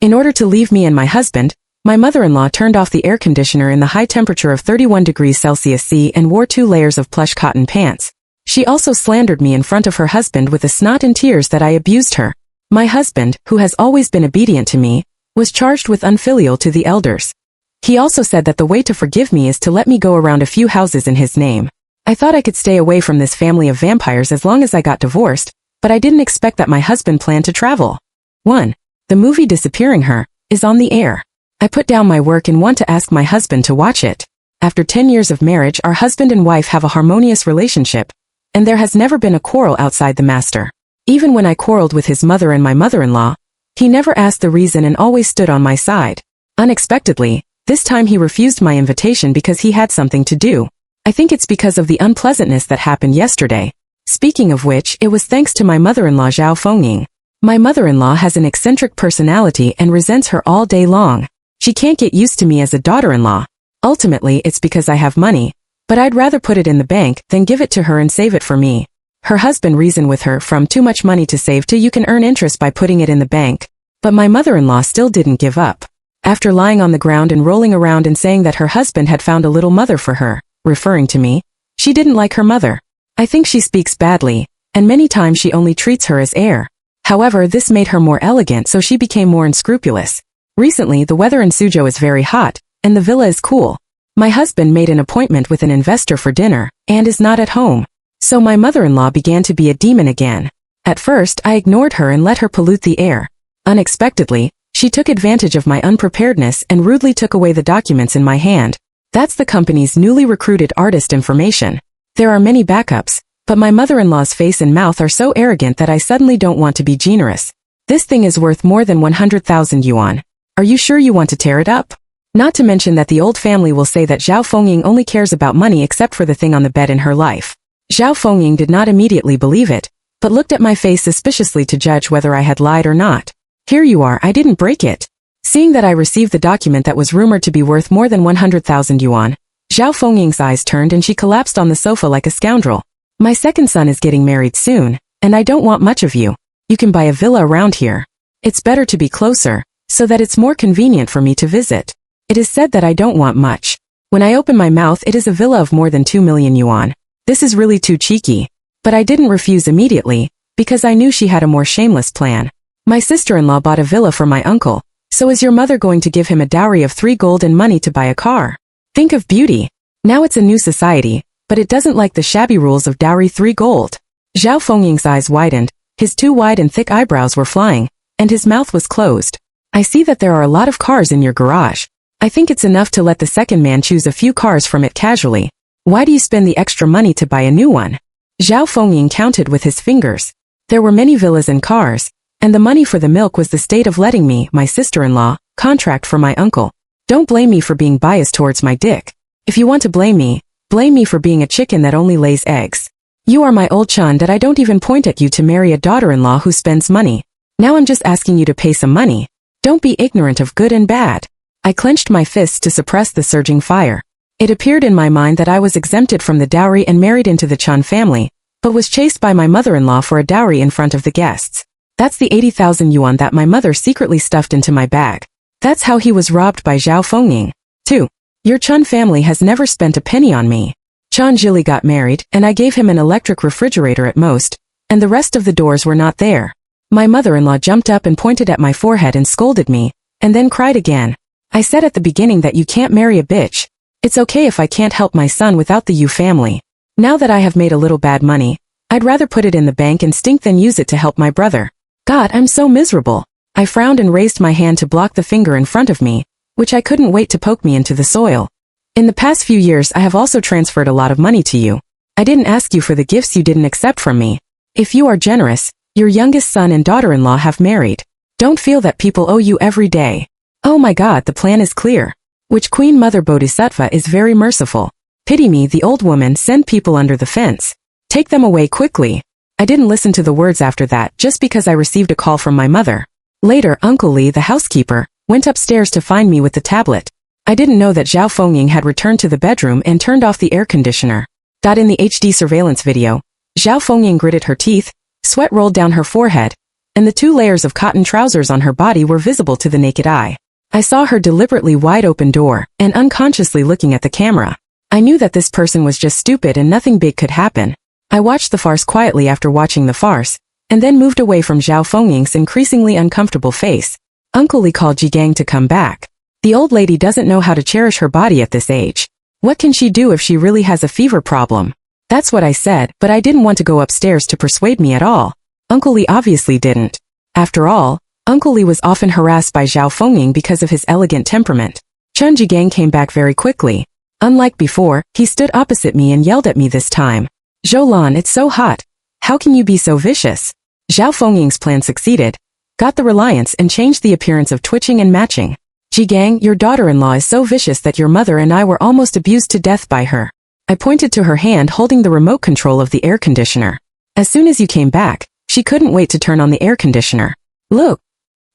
In order to leave me and my husband, my mother-in-law turned off the air conditioner in the high temperature of 31 degrees Celsius C and wore 2 layers of plush cotton pants. She also slandered me in front of her husband with the snot and tears that I abused her. My husband, who has always been obedient to me, was charged with unfilial to the elders. He also said that the way to forgive me is to let me go around a few houses in his name. I thought I could stay away from this family of vampires as long as I got divorced, but I didn't expect that my husband planned to travel. 1. The movie Disappearing Her is on the air. I put down my work and want to ask my husband to watch it. After 10 years of marriage, our husband and wife have a harmonious relationship, and there has never been a quarrel outside the master. Even when I quarreled with his mother and my mother-in-law, he never asked the reason and always stood on my side. Unexpectedly, this time he refused my invitation because he had something to do. I think it's because of the unpleasantness that happened yesterday. Speaking of which, it was thanks to my mother-in-law Zhao Fengying. My mother-in-law has an eccentric personality and resents her all day long. She can't get used to me as a daughter-in-law. Ultimately, it's because I have money, but I'd rather put it in the bank than give it to her and save it for me. Her husband reasoned with her from too much money to save to you can earn interest by putting it in the bank, but my mother-in-law still didn't give up. After lying on the ground and rolling around and saying that her husband had found a little mother for her, referring to me, she didn't like her mother. I think she speaks badly, and many times she only treats her as heir. However, this made her more elegant, so she became more unscrupulous. Recently, the weather in Suzhou is very hot, and the villa is cool. My husband made an appointment with an investor for dinner, and is not at home. So my mother-in-law began to be a demon again. At first, I ignored her and let her pollute the air. Unexpectedly, she took advantage of my unpreparedness and rudely took away the documents in my hand. That's the company's newly recruited artist information. There are many backups, but my mother-in-law's face and mouth are so arrogant that I suddenly don't want to be generous. This thing is worth more than 100,000 yuan. Are you sure you want to tear it up? Not to mention that the old family will say that Zhao Fengying only cares about money except for the thing on the bed in her life. Zhao Fengying did not immediately believe it, but looked at my face suspiciously to judge whether I had lied or not. Here you are, I didn't break it. Seeing that I received the document that was rumored to be worth more than 100,000 yuan, Zhao Fengying's eyes turned and she collapsed on the sofa like a scoundrel. My second son is getting married soon, and I don't want much of you. You can buy a villa around here. It's better to be closer, so that it's more convenient for me to visit. It is said that I don't want much. When I open my mouth, it is a villa of more than 2 million yuan. This is really too cheeky. But I didn't refuse immediately, because I knew she had a more shameless plan. My sister-in-law bought a villa for my uncle, so is your mother going to give him a dowry of 3 gold and money to buy a car? Think of beauty. Now it's a new society, but it doesn't like the shabby rules of dowry 3 gold. Zhao Fengying's eyes widened, his 2 wide and thick eyebrows were flying, and his mouth was closed. I see that there are a lot of cars in your garage. I think it's enough to let the second man choose a few cars from it casually. Why do you spend the extra money to buy a new one? Zhao Fengying counted with his fingers. There were many villas and cars, and the money for the milk was the state of letting me, my sister-in-law, contract for my uncle. Don't blame me for being biased towards my dick. If you want to blame me for being a chicken that only lays eggs. You are my old chun that I don't even point at you to marry a daughter-in-law who spends money. Now I'm just asking you to pay some money. Don't be ignorant of good and bad. I clenched my fists to suppress the surging fire. It appeared in my mind that I was exempted from the dowry and married into the Chun family, but was chased by my mother-in-law for a dowry in front of the guests. That's the 80,000 yuan that my mother secretly stuffed into my bag. That's how he was robbed by Zhao Fengying. 2. Your Chun family has never spent a penny on me. Chun Jili got married, and I gave him an electric refrigerator at most, and the rest of the doors were not there. My mother-in-law jumped up and pointed at my forehead and scolded me, and then cried again. I said at the beginning that you can't marry a bitch. It's okay if I can't help my son without the Yu family. Now that I have made a little bad money, I'd rather put it in the bank and stink than use it to help my brother. God, I'm so miserable. I frowned and raised my hand to block the finger in front of me, which I couldn't wait to poke me into the soil. In the past few years I have also transferred a lot of money to you. I didn't ask you for the gifts you didn't accept from me. If you are generous, your youngest son and daughter-in-law have married. Don't feel that people owe you every day. Oh my God, the plan is clear. Which Queen Mother Bodhisattva is very merciful. Pity me, the old woman, send people under the fence. Take them away quickly. I didn't listen to the words after that just because I received a call from my mother. Later, Uncle Li, the housekeeper, went upstairs to find me with the tablet. I didn't know that Zhao Fengying had returned to the bedroom and turned off the air conditioner. In the HD surveillance video, Zhao Fengying gritted her teeth, sweat rolled down her forehead, and the 2 layers of cotton trousers on her body were visible to the naked eye. I saw her deliberately wide-open door, and unconsciously looking at the camera. I knew that this person was just stupid and nothing big could happen. I watched the farce quietly after watching the farce, and then moved away from Zhao Fengying's increasingly uncomfortable face. Uncle Li called Jigang to come back. The old lady doesn't know how to cherish her body at this age. What can she do if she really has a fever problem? That's what I said, but I didn't want to go upstairs to persuade me at all. Uncle Li obviously didn't. After all, Uncle Li was often harassed by Zhao Fengying because of his elegant temperament. Chen Jigang came back very quickly. Unlike before, he stood opposite me and yelled at me this time. "Zhoulan, it's so hot. How can you be so vicious?" Zhao Fengying's plan succeeded, got the reliance and changed the appearance of twitching and matching. "Jigang, your daughter-in-law is so vicious that your mother and I were almost abused to death by her." I pointed to her hand holding the remote control of the air conditioner. "As soon as you came back, she couldn't wait to turn on the air conditioner. Look."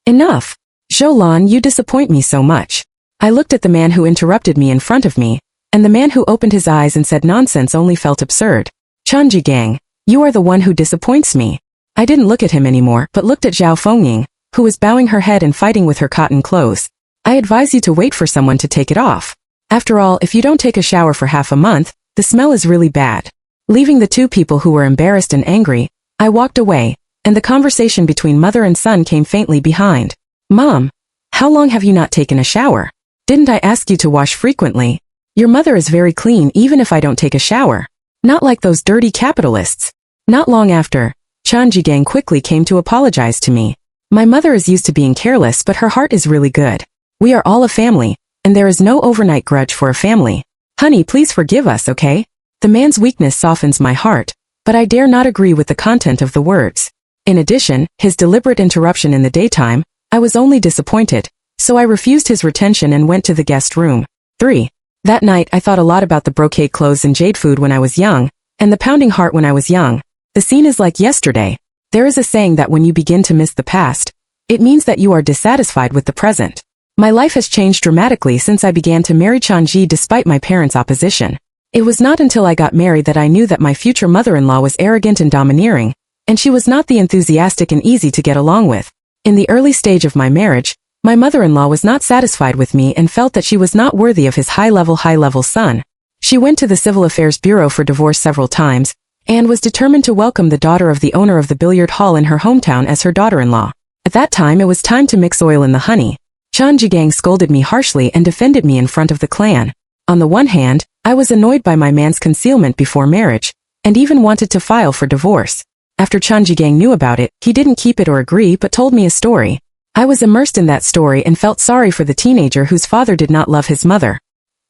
"Enough. Zhoulan, you disappoint me so much." I looked at the man who interrupted me in front of me, and the man who opened his eyes and said nonsense only felt absurd. "Chen Jigang, you are the one who disappoints me." I didn't look at him anymore, but looked at Zhao Fengying, who was bowing her head and fighting with her cotton clothes. "I advise you to wait for someone to take it off. After all, if you don't take a shower for half a month, the smell is really bad." Leaving the 2 people who were embarrassed and angry, I walked away, and the conversation between mother and son came faintly behind. "Mom, how long have you not taken a shower? Didn't I ask you to wash frequently? Your mother is very clean even if I don't take a shower. Not like those dirty capitalists." Not long after, Chen Jigang quickly came to apologize to me. "My mother is used to being careless, but her heart is really good. We are all a family, and there is no overnight grudge for a family. Honey, please forgive us, okay?" The man's weakness softens my heart, but I dare not agree with the content of the words. In addition, his deliberate interruption in the daytime, I was only disappointed, so I refused his retention and went to the guest room. 3. That night I thought a lot about the brocade clothes and jade food when I was young, and the pounding heart when I was young. The scene is like yesterday. There is a saying that when you begin to miss the past, it means that you are dissatisfied with the present. My life has changed dramatically since I began to marry Chanji despite my parents' opposition. It was not until I got married that I knew that my future mother-in-law was arrogant and domineering, and she was not the enthusiastic and easy to get along with. In the early stage of my marriage, my mother-in-law was not satisfied with me and felt that she was not worthy of his high-level son. She went to the Civil Affairs Bureau for divorce several times, and was determined to welcome the daughter of the owner of the billiard hall in her hometown as her daughter-in-law. At that time it was time to mix oil in the honey. Chen Jigang scolded me harshly and defended me in front of the clan. On the one hand, I was annoyed by my man's concealment before marriage, and even wanted to file for divorce. After Chen Jigang knew about it, he didn't keep it or agree but told me a story. I was immersed in that story and felt sorry for the teenager whose father did not love his mother.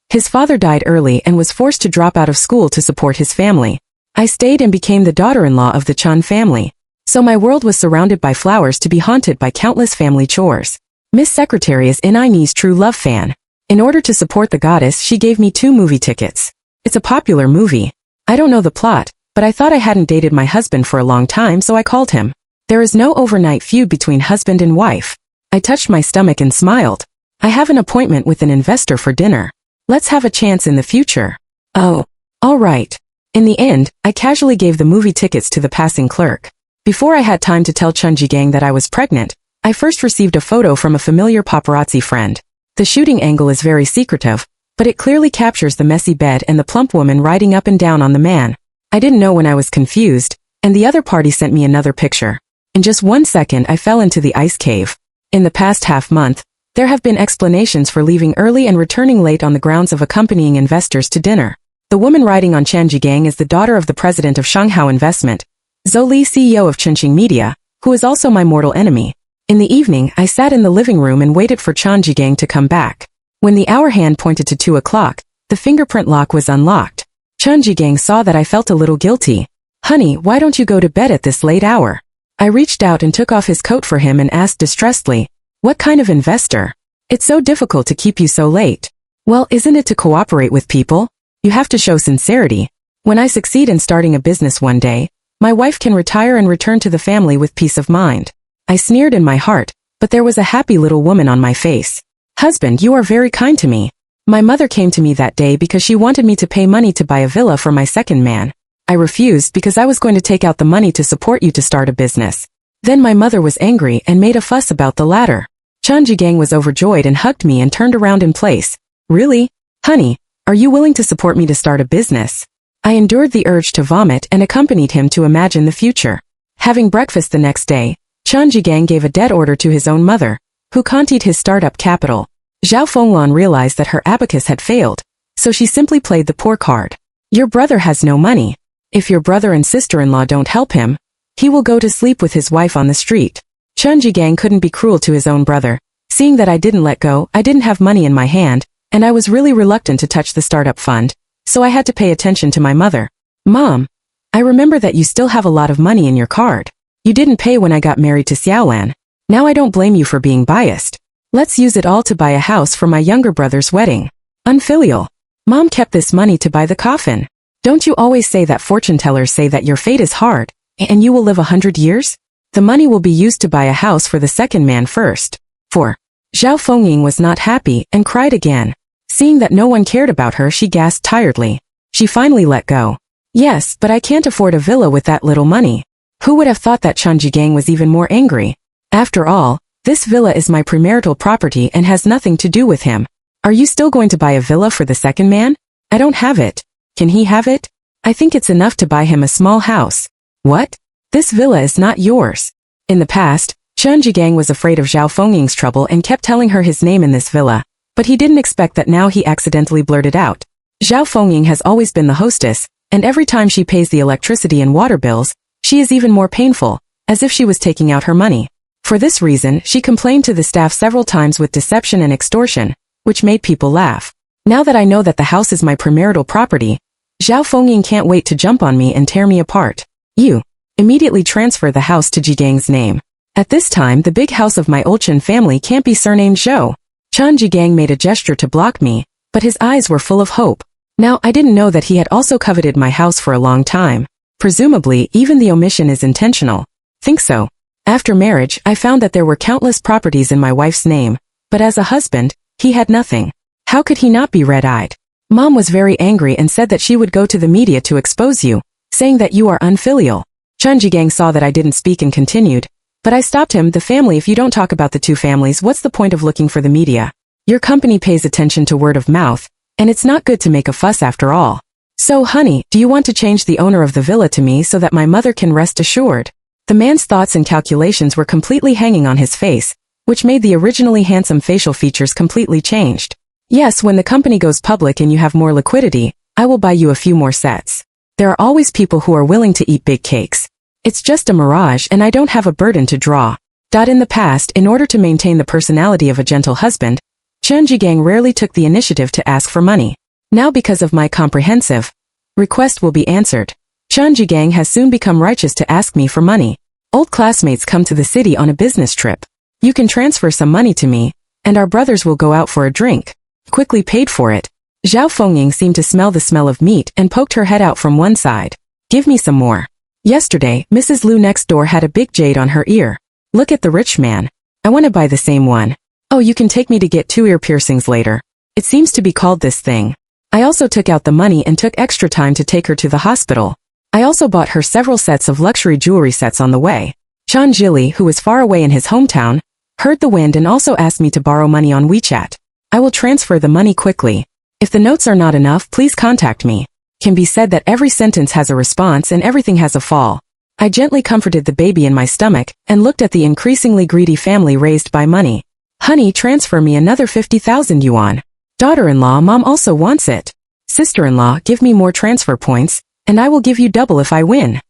His father died early and was forced to drop out of school to support his family. I stayed and became the daughter-in-law of the Chen family. So my world was surrounded by flowers to be haunted by countless family chores. Miss Secretary is Inai's true love fan. In order to support the goddess, she gave me 2 movie tickets. It's a popular movie. I don't know the plot, but I thought I hadn't dated my husband for a long time, so I called him. There is no overnight feud between husband and wife. I touched my stomach and smiled. I have an appointment with an investor for dinner. Let's have a chance in the future. Oh, all right. In the end, I casually gave the movie tickets to the passing clerk. Before I had time to tell Chen Jigang that I was pregnant, I first received a photo from a familiar paparazzi friend. The shooting angle is very secretive, but it clearly captures the messy bed and the plump woman riding up and down on the man. I didn't know when I was confused, and the other party sent me another picture. In just 1 second I fell into the ice cave. In the past half-month, there have been explanations for leaving early and returning late on the grounds of accompanying investors to dinner. The woman riding on Chen Jigang is the daughter of the president of Shanghao Investment, Zhou Li, CEO of Chunqing Media, who is also my mortal enemy. In the evening, I sat in the living room and waited for Chen Jigang to come back. When the hour hand pointed to 2 o'clock, the fingerprint lock was unlocked. Chen Jigang saw that I felt a little guilty. "Honey, why don't you go to bed at this late hour?" I reached out and took off his coat for him and asked distressedly, "What kind of investor? It's so difficult to keep you so late." "Well, isn't it to cooperate with people? You have to show sincerity. When I succeed in starting a business one day, my wife can retire and return to the family with peace of mind." I sneered in my heart, but there was a happy little woman on my face. "Husband, you are very kind to me. My mother came to me that day because she wanted me to pay money to buy a villa for my second man. I refused because I was going to take out the money to support you to start a business. Then my mother was angry and made a fuss about the latter. Chun Jigang was overjoyed and hugged me and turned around in place. Really? Honey, are you willing to support me to start a business? I endured the urge to vomit and accompanied him to imagine the future. Having breakfast the next day, Chun Jigang gave a dead order to his own mother, who counted his startup capital. Zhao Fenglan realized that her abacus had failed, so she simply played the poor card. Your brother has no money. If your brother and sister-in-law don't help him, he will go to sleep with his wife on the street. Chun Jigang couldn't be cruel to his own brother. Seeing that I didn't let go, I didn't have money in my hand, and I was really reluctant to touch the startup fund, so I had to pay attention to my mother. Mom, I remember that you still have a lot of money in your card. You didn't pay when I got married to Xiaolan. Now I don't blame you for being biased. Let's use it all to buy a house for my younger brother's wedding. Unfilial. Mom kept this money to buy the coffin. Don't you always say that fortune tellers say that your fate is hard, and you will live 100 years? The money will be used to buy a house for the second man first. 4. Zhao Fengying was not happy and cried again. Seeing that no one cared about her, she gasped tiredly. She finally let go. Yes, but I can't afford a villa with that little money. Who would have thought that Chun Jigang was even more angry? After all, this villa is my premarital property and has nothing to do with him. Are you still going to buy a villa for the second man? I don't have it. Can he have it? I think it's enough to buy him a small house. What? This villa is not yours. In the past, Chun Jigang was afraid of Zhao Fengying's trouble and kept telling her his name in this villa, but he didn't expect that now he accidentally blurted out. Zhao Fengying has always been the hostess, and every time she pays the electricity and water bills, she is even more painful, as if she was taking out her money. For this reason, she complained to the staff several times with deception and extortion, which made people laugh. Now that I know that the house is my premarital property, Zhao Fengying can't wait to jump on me and tear me apart. You immediately transfer the house to Jigang's name. At this time, the big house of my old Chen family can't be surnamed Zhou. Chun Jigang made a gesture to block me, but his eyes were full of hope. Now, I didn't know that he had also coveted my house for a long time. Presumably, even the omission is intentional. Think so. After marriage, I found that there were countless properties in my wife's name, but as a husband, he had nothing. How could he not be red-eyed? Mom was very angry and said that she would go to the media to expose you, saying that you are unfilial. Chun Jigang saw that I didn't speak and continued, but I stopped him. The family, if you don't talk about the two families, what's the point of looking for the media? Your company pays attention to word of mouth, and it's not good to make a fuss after all. So, honey, do you want to change the owner of the villa to me so that my mother can rest assured? The man's thoughts and calculations were completely hanging on his face, which made the originally handsome facial features completely changed. Yes, when the company goes public and you have more liquidity, I will buy you a few more sets. There are always people who are willing to eat big cakes. It's just a mirage and I don't have a burden to draw. In the past, in order to maintain the personality of a gentle husband, Chun Jigang rarely took the initiative to ask for money. Now because of my comprehensive request will be answered, Chun Jigang has soon become righteous to ask me for money. Old classmates come to the city on a business trip. You can transfer some money to me, and our brothers will go out for a drink. Quickly paid for it. Zhao Fengying seemed to smell the smell of meat and poked her head out from one side. Give me some more. Yesterday, Mrs. Liu next door had a big jade on her ear. Look at the rich man. I want to buy the same one. Oh, you can take me to get 2 ear piercings later. It seems to be called this thing. I also took out the money and took extra time to take her to the hospital. I also bought her several sets of luxury jewelry sets on the way. Chan Jili, who was far away in his hometown, heard the wind and also asked me to borrow money on WeChat. I will transfer the money quickly. If the notes are not enough, please contact me. Can be said that every sentence has a response and everything has a fall. I gently comforted the baby in my stomach and looked at the increasingly greedy family raised by money. Honey, transfer me another 50,000 yuan. Daughter-in-law, mom also wants it. Sister-in-law, give me more transfer points, and I will give you double if I win.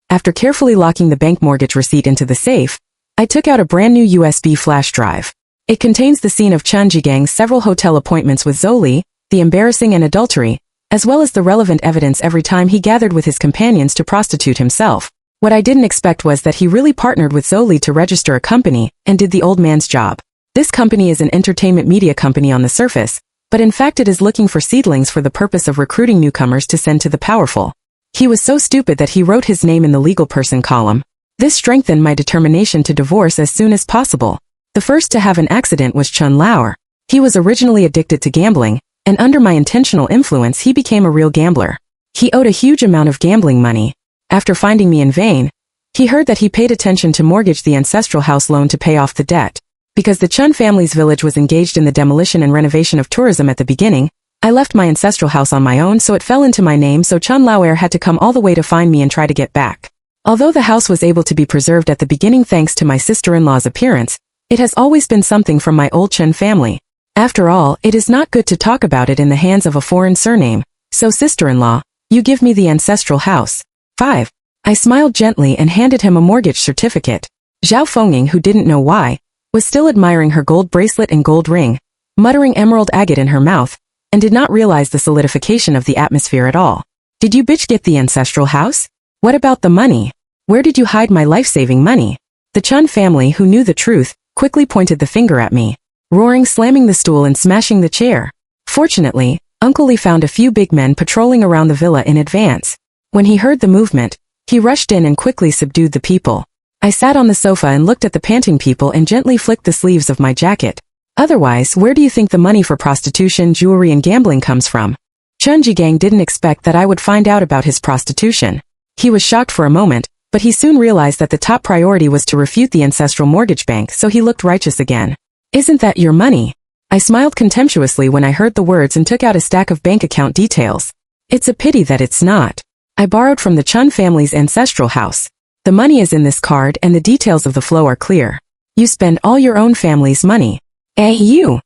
After carefully locking the bank mortgage receipt into the safe, I took out a brand new USB flash drive. It contains the scene of Chun Jigang's several hotel appointments with Zoli, the embarrassing and adultery, as well as the relevant evidence every time he gathered with his companions to prostitute himself. What I didn't expect was that he really partnered with Zoli to register a company and did the old man's job. This company is an entertainment media company on the surface, but in fact it is looking for seedlings for the purpose of recruiting newcomers to send to the powerful. He was so stupid that he wrote his name in the legal person column. This strengthened my determination to divorce as soon as possible. The first to have an accident was Chun Lauer. He was originally addicted to gambling, and under my intentional influence he became a real gambler. He owed a huge amount of gambling money. After finding me in vain, He heard that he paid attention to mortgage the ancestral house loan to pay off the debt. Because the Chun family's village was engaged in the demolition and renovation of tourism at the beginning, I left my ancestral house on my own so it fell into my name, so Chun Lauer had to come all the way to find me and try to get back. Although the house was able to be preserved at the beginning thanks to my sister-in-law's appearance, it has always been something from my old Chun family. After all, it is not good to talk about it in the hands of a foreign surname, so sister-in-law, you give me the ancestral house. 5. I smiled gently and handed him a mortgage certificate. Zhao Fengying, who didn't know why, was still admiring her gold bracelet and gold ring, muttering emerald agate in her mouth, and did not realize the solidification of the atmosphere at all. Did you bitch get the ancestral house? What about the money? Where did you hide my life-saving money? The Chun family, who knew the truth, quickly pointed the finger at me, roaring, slamming the stool and smashing the chair. Fortunately, Uncle Li found a few big men patrolling around the villa in advance. When he heard the movement, he rushed in and quickly subdued the people. I sat on the sofa and looked at the panting people and gently flicked the sleeves of my jacket. Otherwise, where do you think the money for prostitution, jewelry and gambling comes from? Chun Jigang didn't expect that I would find out about his prostitution. He was shocked for a moment, but he soon realized that the top priority was to refute the ancestral mortgage bank, so he looked righteous again. Isn't that your money? I smiled contemptuously when I heard the words and took out a stack of bank account details. It's a pity that it's not. I borrowed from the Chun family's ancestral house. The money is in this card and the details of the flow are clear. You spend all your own family's money. You!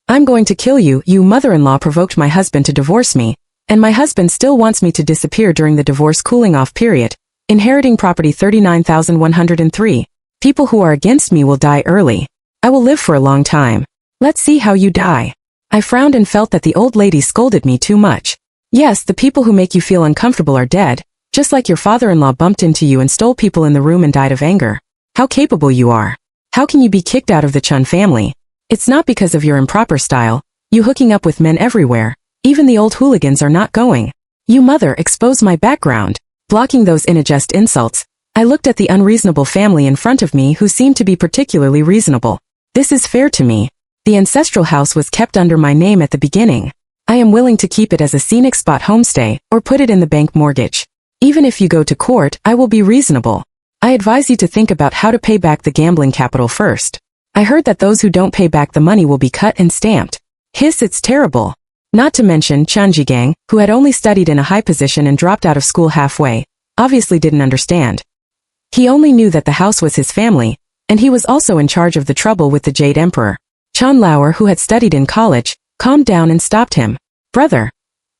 I'm going to kill you. You mother-in-law provoked my husband to divorce me, and my husband still wants me to disappear during the divorce cooling-off period. Inheriting property 39,103. People who are against me will die early. I will live for a long time. Let's see how you die. I frowned and felt that the old lady scolded me too much. Yes, the people who make you feel uncomfortable are dead, just like your father-in-law bumped into you and stole people in the room and died of anger. How capable you are. How can you be kicked out of the Chun family? It's not because of your improper style, you hooking up with men everywhere. Even the old hooligans are not going. You mother, expose my background. Blocking those unjust insults, I looked at the unreasonable family in front of me who seemed to be particularly reasonable. This is fair to me. The ancestral house was kept under my name at the beginning. I am willing to keep it as a scenic spot homestay, or put it in the bank mortgage. Even if you go to court, I will be reasonable. I advise you to think about how to pay back the gambling capital first. I heard that those who don't pay back the money will be cut and stamped. Hiss, it's terrible. Not to mention Chun Jigang, who had only studied in a high position and dropped out of school halfway, obviously didn't understand. He only knew that the house was his family, and he was also in charge of the trouble with the Jade Emperor. Chun Lauer, who had studied in college, calmed down and stopped him. Brother,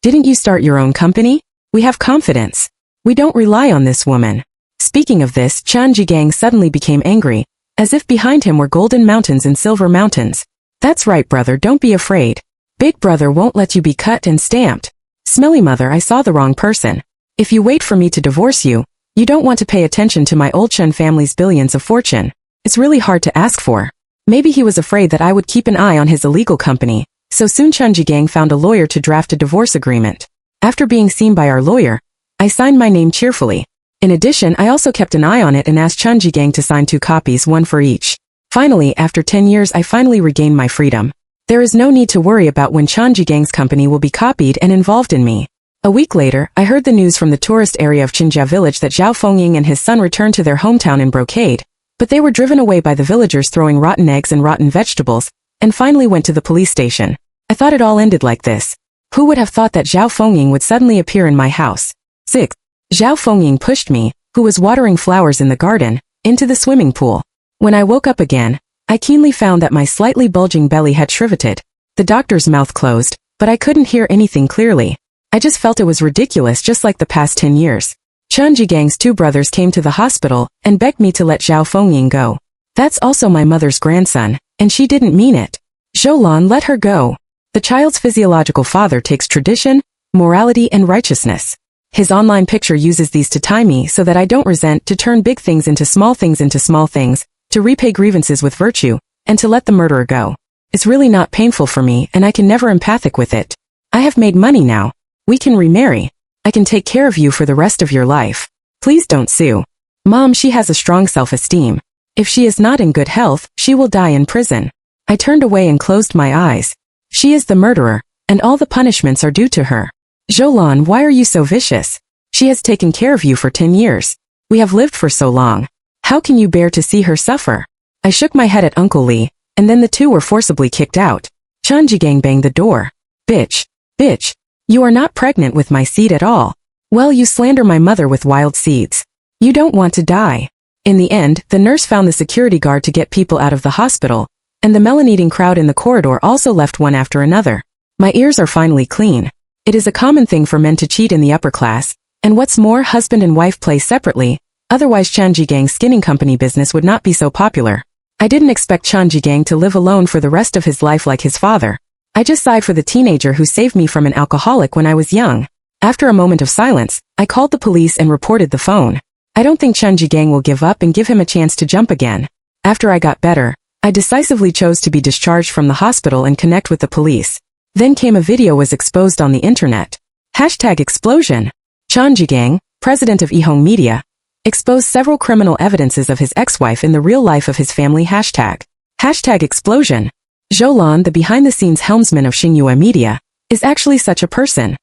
didn't you start your own company? We have confidence. We don't rely on this woman. Speaking of this, Chun Jigang suddenly became angry, as if behind him were golden mountains and silver mountains. That's right, brother, don't be afraid. Big brother won't let you be cut and stamped. Smelly mother, I saw the wrong person. If you wait for me to divorce you, you don't want to pay attention to my old Chun family's billions of fortune. It's really hard to ask for. Maybe he was afraid that I would keep an eye on his illegal company, so soon Chun Jigang found a lawyer to draft a divorce agreement. After being seen by our lawyer, I signed my name cheerfully. In addition, I also kept an eye on it and asked Chun Jigang to sign 2 copies, one for each. Finally, after 10 years, I finally regained my freedom. There is no need to worry about when Chun Jigang's company will be copied and involved in me. A week later, I heard the news from the tourist area of Qinjia village that Zhao Fengying and his son returned to their hometown in Brocade, but they were driven away by the villagers throwing rotten eggs and rotten vegetables, and finally went to the police station. I thought it all ended like this. Who would have thought that Zhao Fengying would suddenly appear in my house? 6. Zhao Fengying pushed me, who was watering flowers in the garden, into the swimming pool. When I woke up again, I keenly found that my slightly bulging belly had shriveted. The doctor's mouth closed, but I couldn't hear anything clearly. I just felt it was ridiculous, just like the past 10 years. Chun Jigang's 2 brothers came to the hospital and begged me to let Zhao Fengying go. That's also my mother's grandson, and she didn't mean it. Zhoulan, let her go. The child's physiological father takes tradition, morality and righteousness. His online picture uses these to tie me so that I don't resent, to turn big things into small things, to repay grievances with virtue, and to let the murderer go. It's really not painful for me, and I can never empathic with it. I have made money now. We can remarry. I can take care of you for the rest of your life. Please don't sue. Mom, she has a strong self-esteem. If she is not in good health, she will die in prison. I turned away and closed my eyes. She is the murderer, and all the punishments are due to her. Zhoulan, why are you so vicious? She has taken care of you for 10 years. We have lived for so long. How can you bear to see her suffer? I shook my head at Uncle Lee, and then the two were forcibly kicked out. Chun Jigang banged the door. Bitch. Bitch. You are not pregnant with my seed at all. Well, you slander my mother with wild seeds. You don't want to die. In the end, the nurse found the security guard to get people out of the hospital, and the melon-eating crowd in the corridor also left one after another. My ears are finally clean. It is a common thing for men to cheat in the upper class, and what's more, husband and wife play separately, otherwise Chun Jigang's skinning company business would not be so popular. I didn't expect Chun Jigang to live alone for the rest of his life like his father. I just sighed for the teenager who saved me from an alcoholic when I was young. After a moment of silence, I called the police and reported the phone. I don't think Chun Jigang will give up and give him a chance to jump again. After I got better, I decisively chose to be discharged from the hospital and connect with the police. Then came a video was exposed on the internet. #explosion. Chun Jigang, president of Ihong Media, exposed several criminal evidences of his ex-wife in the real life of his family. #explosion. Zhou Lan, the behind-the-scenes helmsman of Xingyue Media, is actually such a person.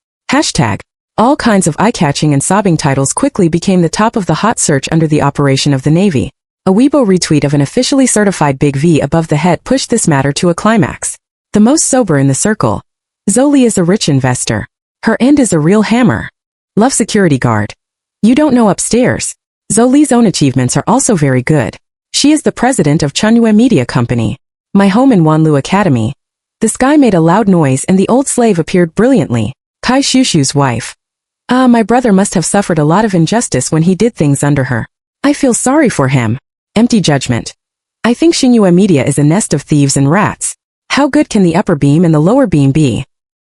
All kinds of eye-catching and sobbing titles quickly became the top of the hot search under the operation of the Navy. A Weibo retweet of an officially certified big V above the head pushed this matter to a climax. The most sober in the circle. Zoli is a rich investor. Her end is a real hammer. Love security guard. You don't know upstairs. Zoli's own achievements are also very good. She is the president of Chunyue Media Company. My home in Wanlu Academy. The sky made a loud noise and the old slave appeared brilliantly. Kai Shushu's wife. My brother must have suffered a lot of injustice when he did things under her. I feel sorry for him. Empty judgment. I think Xingyue Media is a nest of thieves and rats. How good can the upper beam and the lower beam be?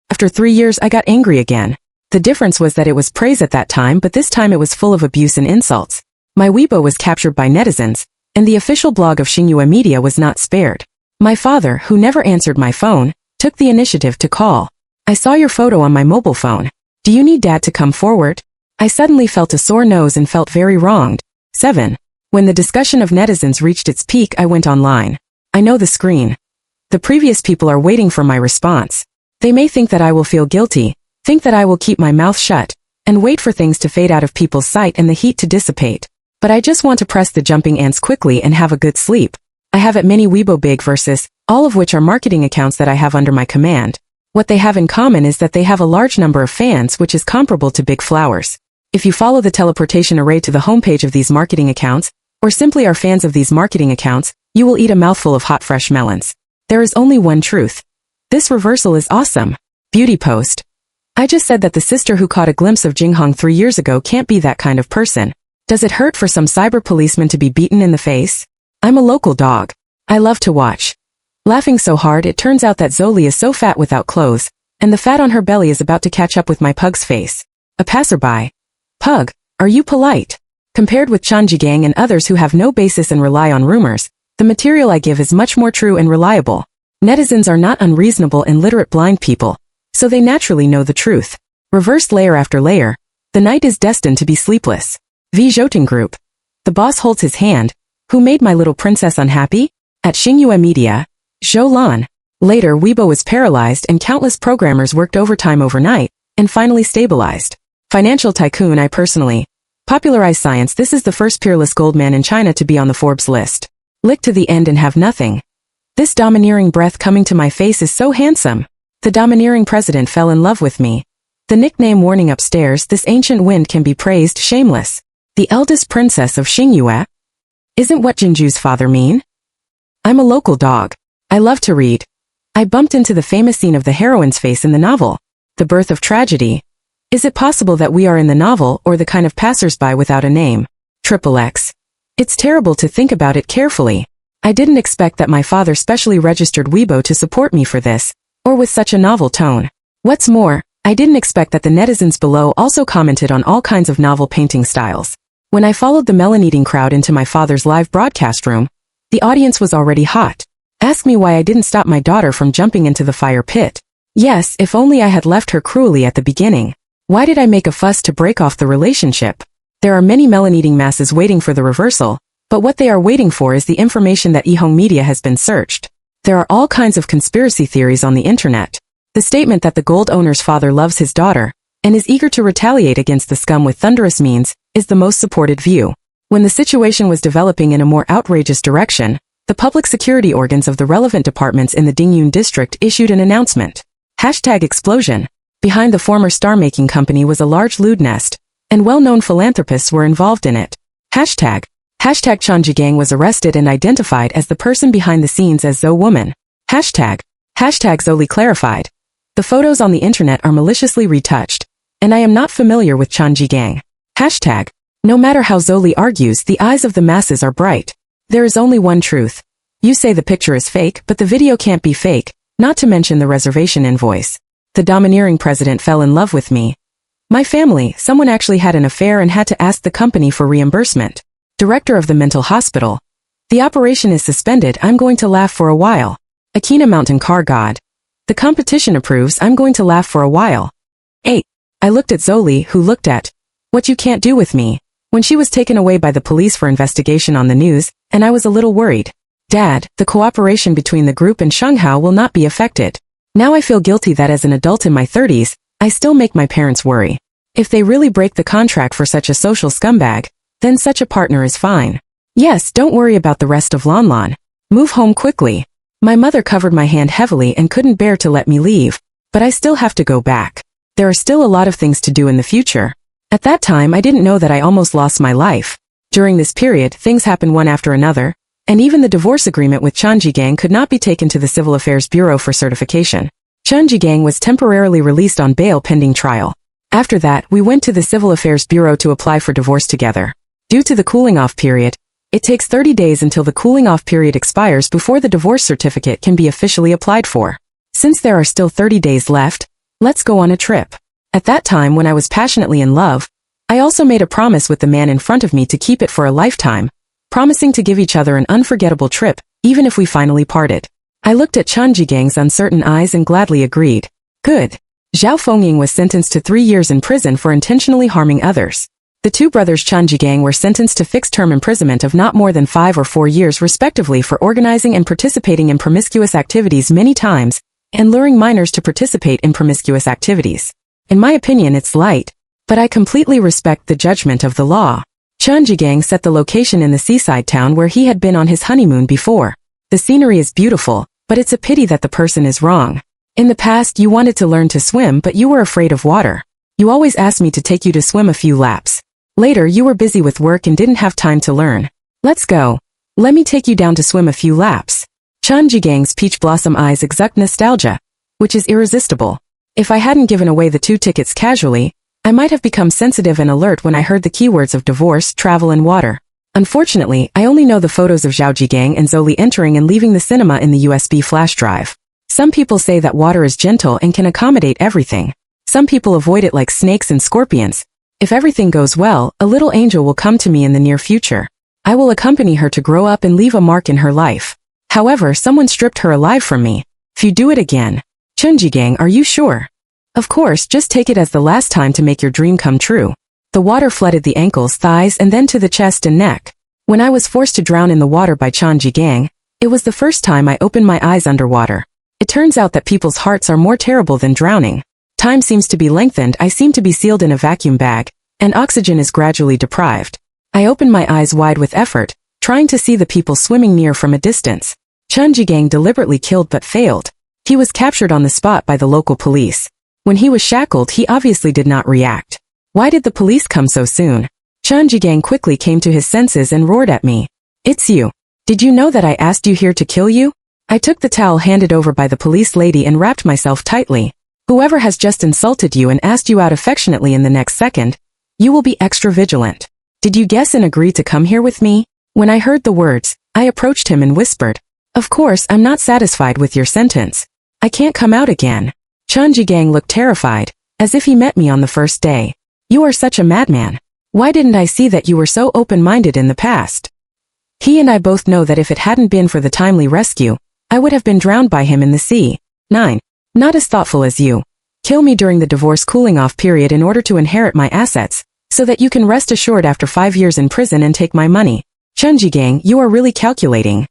After 3 years I got angry again. The difference was that it was praise at that time, but this time it was full of abuse and insults. My Weibo was captured by netizens, and the official blog of Xingyue Media was not spared. My father, who never answered my phone, took the initiative to call. I saw your photo on my mobile phone. Do you need Dad to come forward? I suddenly felt a sore nose and felt very wronged. 7. When the discussion of netizens reached its peak, I went online. I know the screen. The previous people are waiting for my response. They may think that I will feel guilty, think that I will keep my mouth shut, and wait for things to fade out of people's sight and the heat to dissipate. But I just want to press the jumping ants quickly and have a good sleep. I have at many Weibo big versus, all of which are marketing accounts that I have under my command. What they have in common is that they have a large number of fans, which is comparable to big flowers. If you follow the teleportation array to the homepage of these marketing accounts, or simply are fans of these marketing accounts, you will eat a mouthful of hot fresh melons. There is only one truth. This reversal is awesome. Beauty post. I just said that the sister who caught a glimpse of Jinghong 3 years ago can't be that kind of person. Does it hurt for some cyber policeman to be beaten in the face? I'm a local dog. I love to watch. Laughing so hard it turns out that Zoli is so fat without clothes, and the fat on her belly is about to catch up with my pug's face. A passerby. Pug, are you polite? Compared with Chun Jigang and others who have no basis and rely on rumors, the material I give is much more true and reliable. Netizens are not unreasonable and literate blind people, so they naturally know the truth. Reversed layer after layer, the night is destined to be sleepless. V. Jotun Group. The boss holds his hand. Who made my little princess unhappy? At Xingyue Media. Zhou Lan. Later, Weibo was paralyzed and countless programmers worked overtime overnight, and finally stabilized. Financial tycoon. I personally popularized science. This is the first peerless gold man in China to be on the Forbes list. Lick to the end and have nothing. This domineering breath coming to my face is so handsome. The domineering president fell in love with me. The nickname warning upstairs. This ancient wind can be praised. Shameless. The eldest princess of Xingyue. Isn't what Jinju's father mean? I'm a local dog. I love to read. I bumped into the famous scene of the heroine's face in the novel, The Birth of Tragedy. Is it possible that we are in the novel or the kind of passersby without a name? XXX. It's terrible to think about it carefully. I didn't expect that my father specially registered Weibo to support me for this, or with such a novel tone. What's more, I didn't expect that the netizens below also commented on all kinds of novel painting styles. When I followed the melon-eating crowd into my father's live broadcast room, the audience was already hot. Ask me why I didn't stop my daughter from jumping into the fire pit. Yes, if only I had left her cruelly at the beginning. Why did I make a fuss to break off the relationship? There are many melon-eating masses waiting for the reversal, but what they are waiting for is the information that Ihong Media has been searched. There are all kinds of conspiracy theories on the internet. The statement that the gold owner's father loves his daughter and is eager to retaliate against the scum with thunderous means, is the most supported view. When the situation was developing in a more outrageous direction, the public security organs of the relevant departments in the Dingyun district issued an announcement. #explosion. Behind the former star-making company was a large lewd nest, and well-known philanthropists were involved in it. Hashtag Chun Jigang was arrested and identified as the person behind the scenes as Zo Woman. Hashtag Zoli clarified. The photos on the internet are maliciously retouched, and I am not familiar with Chun Jigang. Hashtag No matter how Zoli argues, the eyes of the masses are bright. There is only one truth. You say the picture is fake, but the video can't be fake, not to mention the reservation invoice. The domineering president fell in love with me. My family, someone actually had an affair and had to ask the company for reimbursement. Director of the mental hospital. The operation is suspended, I'm going to laugh for a while. Akina Mountain Car God. The competition approves, I'm going to laugh for a while. 8. I looked at Zoli, who looked at what you can't do with me, when she was taken away by the police for investigation on the news, and I was a little worried. Dad, the cooperation between the group and Shanghao will not be affected. Now I feel guilty that as an adult in my 30s, I still make my parents worry. If they really break the contract for such a social scumbag, then such a partner is fine. Yes, don't worry about the rest of Lanlan. Move home quickly. My mother covered my hand heavily and couldn't bear to let me leave, but I still have to go back. There are still a lot of things to do in the future. At that time I didn't know that I almost lost my life. During this period, things happened one after another, and even the divorce agreement with Chun Jigang could not be taken to the Civil Affairs Bureau for certification. Chun Jigang was temporarily released on bail pending trial. After that, we went to the Civil Affairs Bureau to apply for divorce together. Due to the cooling-off period, it takes 30 days until the cooling-off period expires before the divorce certificate can be officially applied for. Since there are still 30 days left, let's go on a trip. At that time when I was passionately in love, I also made a promise with the man in front of me to keep it for a lifetime, promising to give each other an unforgettable trip, even if we finally parted. I looked at Chun Jigang's uncertain eyes and gladly agreed. Good. Zhao Fengying was sentenced to 3 years in prison for intentionally harming others. The two brothers Chun Jigang were sentenced to fixed-term imprisonment of not more than 5 or 4 years respectively for organizing and participating in promiscuous activities many times, and luring minors to participate in promiscuous activities. In my opinion it's light, but I completely respect the judgment of the law. Chun Jigang set the location in the seaside town where he had been on his honeymoon before. The scenery is beautiful, but it's a pity that the person is wrong. In the past you wanted to learn to swim but you were afraid of water. You always asked me to take you to swim a few laps. Later you were busy with work and didn't have time to learn. Let's go. Let me take you down to swim a few laps. Chun Jigang's peach blossom eyes exude nostalgia, which is irresistible. If I hadn't given away the 2 tickets casually, I might have become sensitive and alert when I heard the keywords of divorce, travel and water. Unfortunately, I only know the photos of Zhao Jigang and Zoli entering and leaving the cinema in the USB flash drive. Some people say that water is gentle and can accommodate everything. Some people avoid it like snakes and scorpions. If everything goes well, a little angel will come to me in the near future. I will accompany her to grow up and leave a mark in her life. However, someone stripped her alive from me. If you do it again. Chun Jigang, are you sure? Of course, just take it as the last time to make your dream come true. The water flooded the ankles, thighs and then to the chest and neck. When I was forced to drown in the water by Chun Jigang, it was the first time I opened my eyes underwater. It turns out that people's hearts are more terrible than drowning. Time seems to be lengthened, I seem to be sealed in a vacuum bag, and oxygen is gradually deprived. I opened my eyes wide with effort, trying to see the people swimming near from a distance. Chun Jigang deliberately killed but failed. He was captured on the spot by the local police. When he was shackled, he obviously did not react. Why did the police come so soon? Chun Jigang quickly came to his senses and roared at me. It's you. Did you know that I asked you here to kill you? I took the towel handed over by the police lady and wrapped myself tightly. Whoever has just insulted you and asked you out affectionately in the next second, you will be extra vigilant. Did you guess and agree to come here with me? When I heard the words, I approached him and whispered, of course, I'm not satisfied with your sentence. I can't come out again. Chun Jigang looked terrified, as if he met me on the first day. You are such a madman. Why didn't I see that you were so open-minded in the past? He and I both know that if it hadn't been for the timely rescue, I would have been drowned by him in the sea. 9. Not as thoughtful as you. Kill me during the divorce cooling-off period in order to inherit my assets, so that you can rest assured after 5 years in prison and take my money. Chun Jigang, you are really calculating.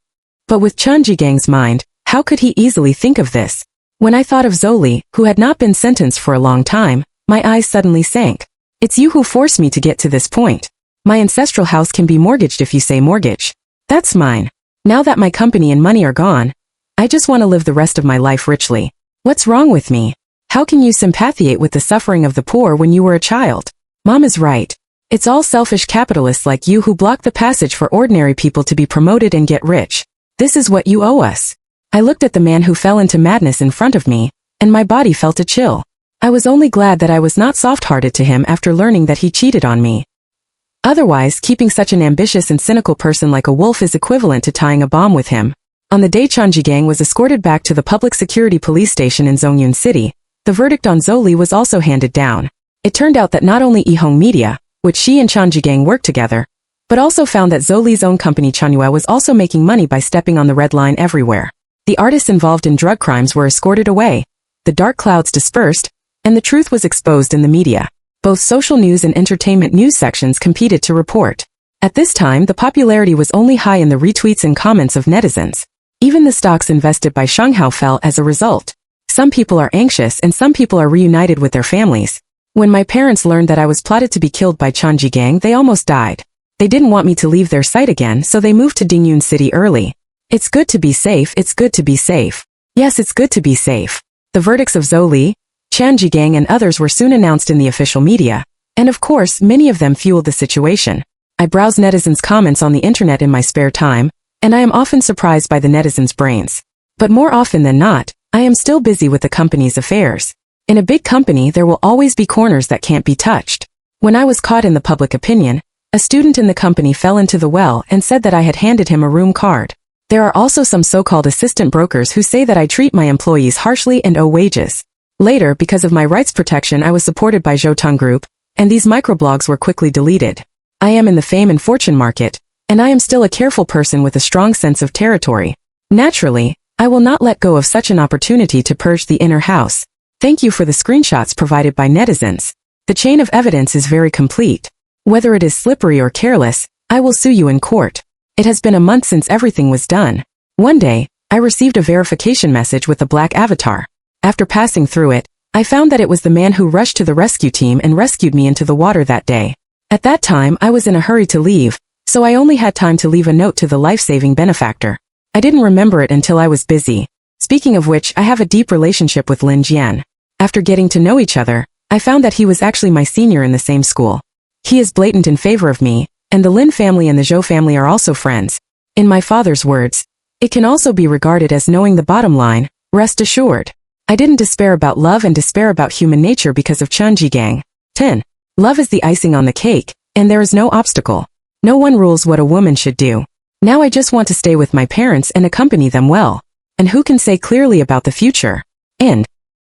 But with Chun Jigang's mind, how could he easily think of this? When I thought of Zoli, who had not been sentenced for a long time, My eyes suddenly sank. It's you who forced me to get to this point. My ancestral house can be mortgaged if you say mortgage. That's mine. Now that my company and money are gone, I just want to live the rest of my life richly. What's wrong with me? How can you sympathiate with the suffering of the poor when you were a child? Mom is right. It's all selfish capitalists like you who block the passage for ordinary people to be promoted and get rich. This is what you owe us. I looked at the man who fell into madness in front of me, and my body felt a chill. I was only glad that I was not soft-hearted to him after learning that he cheated on me. Otherwise, keeping such an ambitious and cynical person like a wolf is equivalent to tying a bomb with him. On the day Changjigang was escorted back to the public security police station in Zongyun City, the verdict on Zhou Li was also handed down. It turned out that not only Yihong Media, which she and Changjigang worked together, but also found that Zhou Li's own company Chanhua was also making money by stepping on the red line everywhere. The artists involved in drug crimes were escorted away, the dark clouds dispersed, and the truth was exposed in the media. Both social news and entertainment news sections competed to report. At this time, the popularity was only high in the retweets and comments of netizens. Even the stocks invested by Shanghao fell as a result. Some people are anxious and some people are reunited with their families. When my parents learned that I was plotted to be killed by Changjigang, they almost died. They didn't want me to leave their sight again, so they moved to Dingyun City early. It's good to be safe, it's good to be safe. Yes, it's good to be safe. The verdicts of Zhou Li, Changjigang and others were soon announced in the official media, and of course, many of them fueled the situation. I browse netizens' comments on the internet in my spare time, and I am often surprised by the netizens' brains. But more often than not, I am still busy with the company's affairs. In a big company, there will always be corners that can't be touched. When I was caught in the public opinion, a student in the company fell into the well and said that I had handed him a room card. There are also some so-called assistant brokers who say that I treat my employees harshly and owe wages. Later, because of my rights protection, I was supported by Zhoutong Group, and these microblogs were quickly deleted. I am in the fame and fortune market, and I am still a careful person with a strong sense of territory. Naturally, I will not let go of such an opportunity to purge the inner house. Thank you for the screenshots provided by netizens. The chain of evidence is very complete. Whether it is slippery or careless, I will sue you in court. It has been a month since everything was done. One day, I received a verification message with a black avatar. After passing through it, I found that it was the man who rushed to the rescue team and rescued me into the water that day. At that time, I was in a hurry to leave, so I only had time to leave a note to the life-saving benefactor. I didn't remember it until I was busy. Speaking of which, I have a deep relationship with Lin Jian. After getting to know each other, I found that he was actually my senior in the same school. He is blatant in favor of me, and the Lin family and the Zhou family are also friends. In my father's words, it can also be regarded as knowing the bottom line, rest assured. I didn't despair about love and despair about human nature because of Changjigang. 10. Love is the icing on the cake, and there is no obstacle. No one rules what a woman should do. Now I just want to stay with my parents and accompany them well. And who can say clearly about the future? End.